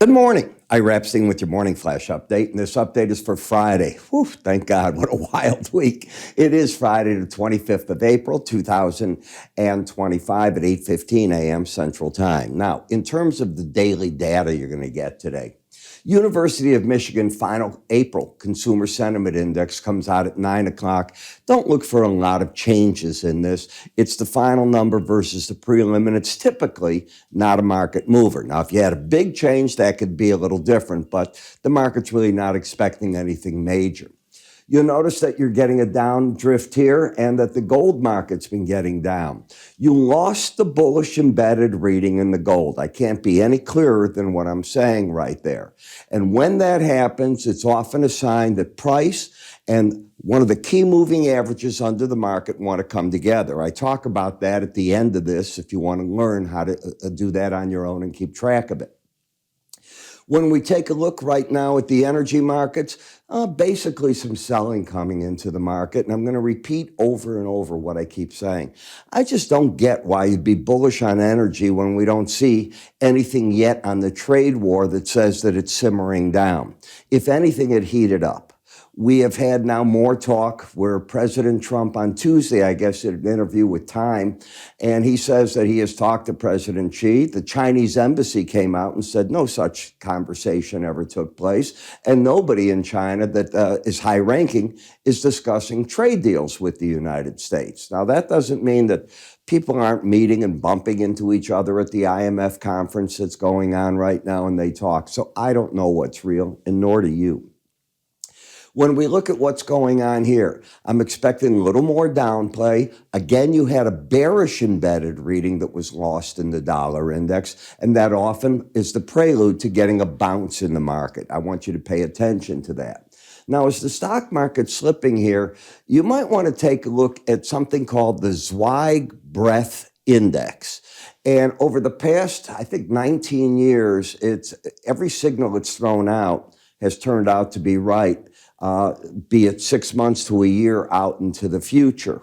Good morning. Ira Epstein with your Morning Flash update, and this update is for Friday. Whew, thank God, what a wild week. It is Friday, the 25th of April, 2025 at 8:15 a.m. Central Time. Now, in terms of the daily data you're going to get today, University of Michigan final April Consumer Sentiment Index comes out at 9 o'clock. Don't look for a lot of changes in this. It's the final number versus the prelim, and it's typically not a market mover. Now, if you had a big change, that could be a little different, but the market's really not expecting anything major. You'll notice that you're getting a down drift here and that the gold market's been getting down. You lost the bullish embedded reading in the gold. I can't be any clearer than what I'm saying right there. And when that happens, it's often a sign that price and one of the key moving averages under the market want to come together. I talk about that at the end of this if you want to learn how to do that on your own and keep track of it. When we take a look right now at the energy markets, basically some selling coming into the market. And I'm going to repeat over and over what I keep saying. I just don't get why you'd be bullish on energy when we don't see anything yet on the trade war that says that it's simmering down. If anything, it heated up. We have had now more talk where President Trump on Tuesday, I guess, did an interview with Time, and he says that he has talked to President Xi. The Chinese embassy came out and said no such conversation ever took place, and nobody in China that is high-ranking is discussing trade deals with the United States. Now, that doesn't mean that people aren't meeting and bumping into each other at the IMF conference that's going on right now, and they talk. So I don't know what's real, and nor do you. When we look at what's going on here, I'm expecting a little more downplay. Again, you had a bearish embedded reading that was lost in the dollar index, and that often is the prelude to getting a bounce in the market. I want you to pay attention to that. Now, as the stock market's slipping here, you might want to take a look at something called the Zweig Breadth Index. And over the past, I think, 19 years, every signal that's thrown out has turned out to be right. Be it 6 months to a year out into the future.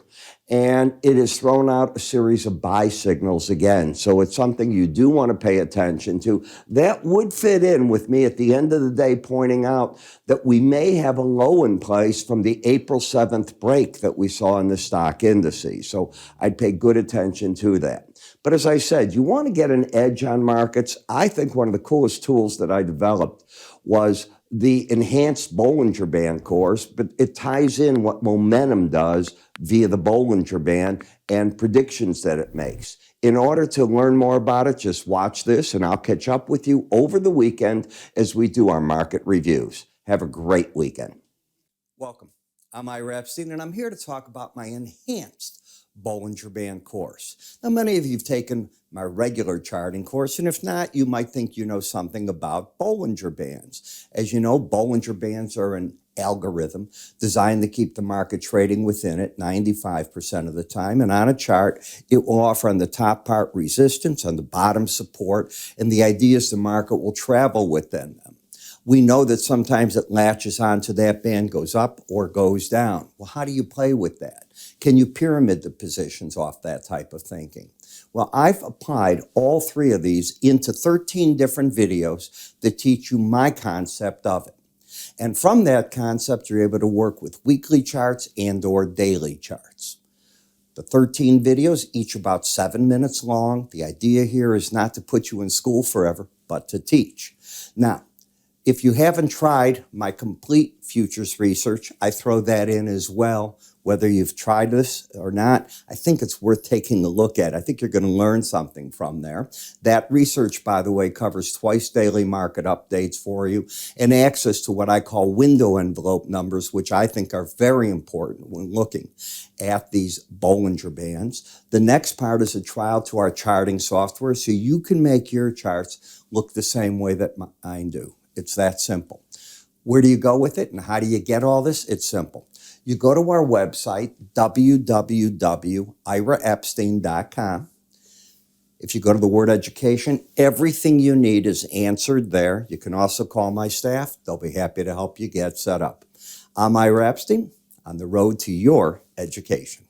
And it has thrown out a series of buy signals again. So it's something you do want to pay attention to. That would fit in with me at the end of the day pointing out that we may have a low in place from the April 7th break that we saw in the stock indices. So I'd pay good attention to that. But as I said, you want to get an edge on markets. I think one of the coolest tools that I developed was the enhanced Bollinger Band course, but it ties in what momentum does via the Bollinger Band and predictions that it makes. In order to learn more about it, just watch this, and I'll catch up with you over the weekend as we do our market reviews. Have a great weekend. Welcome. I'm Ira Epstein, and I'm here to talk about my enhanced Bollinger Band course. Now, many of you have taken my regular charting course, and if not, you might think you know something about Bollinger Bands. As you know, Bollinger Bands are an algorithm designed to keep the market trading within it 95% of the time, and on a chart, it will offer on the top part resistance, on the bottom support, and the idea is the market will travel within them. We know that sometimes it latches onto that band, goes up or goes down. Well, how do you play with that? Can you pyramid the positions off that type of thinking? Well, I've applied all three of these into 13 different videos that teach you my concept of it. And from that concept, you're able to work with weekly charts and or daily charts. The 13 videos, each about 7 minutes long. The idea here is not to put you in school forever, but to teach. Now, if you haven't tried my complete futures research, I throw that in as well. Whether you've tried this or not, I think it's worth taking a look at. I think you're going to learn something from there. That research, by the way, covers twice daily market updates for you and access to what I call window envelope numbers, which I think are very important when looking at these Bollinger Bands. The next part is a trial to our charting software so you can make your charts look the same way that mine do. It's that simple. Where do you go with it and how do you get all this? It's simple. You go to our website, www.iraepstein.com. If you go to the word education, everything you need is answered there. You can also call my staff. They'll be happy to help you get set up. I'm Ira Epstein on the road to your education.